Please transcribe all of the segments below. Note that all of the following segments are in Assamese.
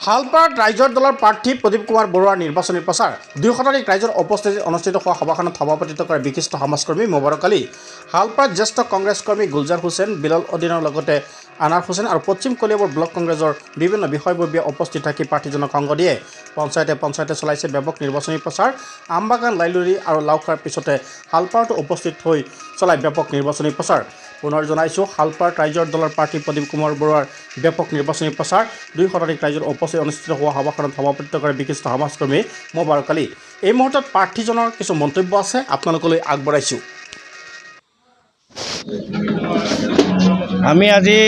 হালপাৰাত ৰাইজৰ দলৰ প্ৰাৰ্থী প্ৰদীপ কুমাৰ বৰুৱাৰ নিৰ্বাচনী প্ৰচাৰ ২ শতাধিক ৰাইজৰ উপস্থিতিত অনুষ্ঠিত হোৱা সভাখনত সভাপতিত্ব কৰে বিশিষ্ট সমাজকৰ্মী মোবাৰক আলী। হালপাৰাত জ্যেষ্ঠ কংগ্ৰেছ কৰ্মী গুলজাৰ হুছেইন, বিলাল উদ্দিনৰ লগতে আনাৰ হুছেইন আৰু পশ্চিম কলিয়াবৰ ব্লক কংগ্ৰেছৰ বিভিন্ন বিষয়ববীয়া উপস্থিত থাকি প্ৰাৰ্থীজনক সংগ দিয়ে। পঞ্চায়তে চলাইছে ব্যাপক নিৰ্বাচনী প্ৰচাৰ। আমবাগান, লাইলুৰি আৰু লাওখাৰ পিছতে হালপাৰাতো উপস্থিত হৈ চলাই ব্যাপক নিৰ্বাচনী প্ৰচাৰ। পুনৰ জনাইছোঁ, হালপাৰাত ৰাইজৰ দলৰ প্ৰাৰ্থী প্ৰদীপ কুমাৰ বৰুৱাৰ ব্যাপক নিৰ্বাচনী প্ৰচাৰ। ২ শতাধিক ৰাইজৰ উপস্থিত অনুষ্ঠিত হোৱা সভাখনত সভাপতিত্ব কৰে বিশিষ্ট সমাজকৰ্মী মোবাৰক আলী। এই মুহূৰ্তত প্ৰাৰ্থীজনৰ কিছু মন্তব্য আছে, আপোনালোকলৈ আগবঢ়াইছোঁ। আমি আজি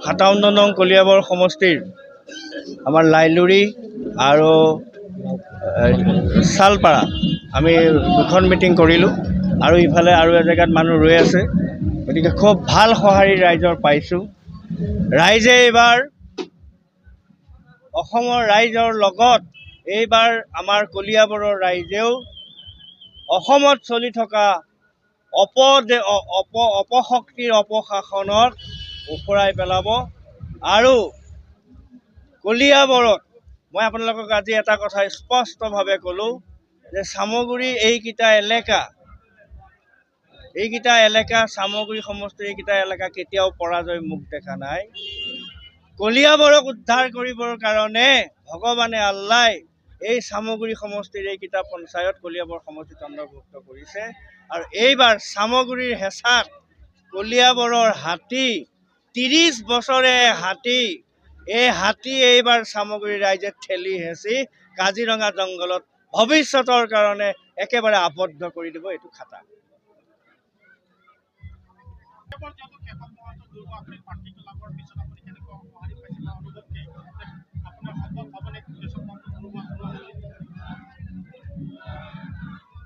৫৭ নং কলিয়াবৰ সমষ্টিৰ আমাৰ লাইলুৰি আৰু চালপাৰা আমি দুখন মিটিং কৰিলোঁ আৰু ইফালে আৰু এজেগাত মানুহ ৰৈ আছে। গতিকে খুব ভাল সঁহাৰি ৰাইজৰ পাইছোঁ। ৰাইজে এইবাৰ অসমৰ ৰাইজৰ লগত এইবাৰ আমাৰ কলিয়াবৰৰ ৰাইজেও অসমত চলি থকা অপশক্তিৰ অপশাসনক উফৰাই পেলাব। আৰু কলিয়াবৰত মই আপোনালোকক আজি এটা কথা স্পষ্টভাৱে ক'লোঁ যে চামগুৰি এইকেইটা এলেকা চামগুৰি সমষ্টিৰ এইকেইটা এলেকা কেতিয়াও পৰাজয় মুখ দেখা নাই। কলিয়াবৰক উদ্ধাৰ কৰিবৰ কাৰণে ভগৱানে আল্লাই এই চামগুৰি সমষ্টিৰ এইকেইটা পঞ্চায়ত কলিয়াবৰ সমষ্টিত অন্তৰ্ভুক্ত কৰিছে। আৰু এইবাৰ চামগুৰিৰ হেঁচাত কলিয়াবৰৰ হাতী ৩০ বছৰে এই হাতী এইবাৰ চামগুৰি ৰাইজে ঠেলি হেঁচি কাজিৰঙা জংঘলত ভৱিষ্যতৰ কাৰণে একেবাৰে আবদ্ধ কৰি দিব। এইটো খাটা।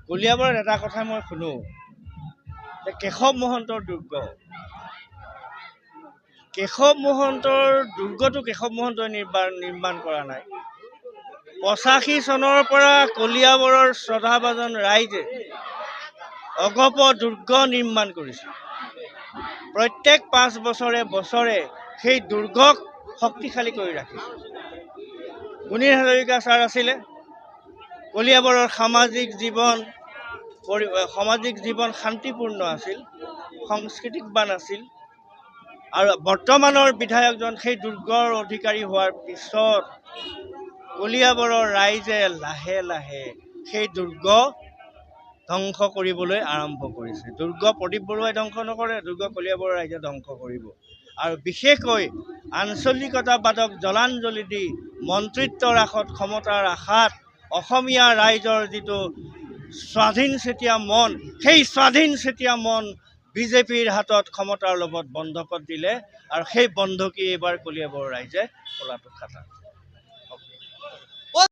কলিয়াবৰত এটা কথা মই শুনো যে কেশৱ মহন্তৰ দুৰ্গটো কেশৱ মহন্তই নিৰ্মাণ কৰা নাই। ৮৫ চনৰ পৰা কলিয়াবৰৰ শ্ৰদ্ধাভাজন ৰাইজে অগপ দুৰ্গ নিৰ্মাণ কৰিছিল। প্ৰত্যেক ৫ বছৰে সেই দুৰ্গক শক্তিশালী কৰি ৰাখিছিল। গুণীৰ হাজৰিকা ছাৰ আছিলে। কলিয়াবৰৰ সামাজিক জীৱন শান্তিপূৰ্ণ আছিল, সংস্কৃতিবান আছিল। আৰু বৰ্তমানৰ বিধায়কজন সেই দুৰ্গৰ অধিকাৰী হোৱাৰ পিছত কলিয়াবৰৰ ৰাইজে লাহে লাহে সেই দুৰ্গ ধ্বংস কৰিবলৈ আৰম্ভ কৰিছে। দুৰ্গ প্ৰদীপ বৰুৱাই ধ্বংস নকৰে, দুৰ্গ কলিয়াবৰৰ ৰাইজে ধ্বংস কৰিব। আৰু বিশেষকৈ আঞ্চলিকতাবাদক জলাঞ্জলি দি মন্ত্ৰিত্বৰ আশাত, ক্ষমতাৰ আশাত অসমীয়া ৰাইজৰ যিটো স্বাধীনচেতিয়া মন, সেই স্বাধীনচেতিয়া মন বিজেপিৰ হাতত ক্ষমতাৰ লোভত বন্ধকত দিলে। আৰু সেই বন্ধকী এইবাৰ কলিয়াবৰৰ ৰাইজে খোলাটো খাটা।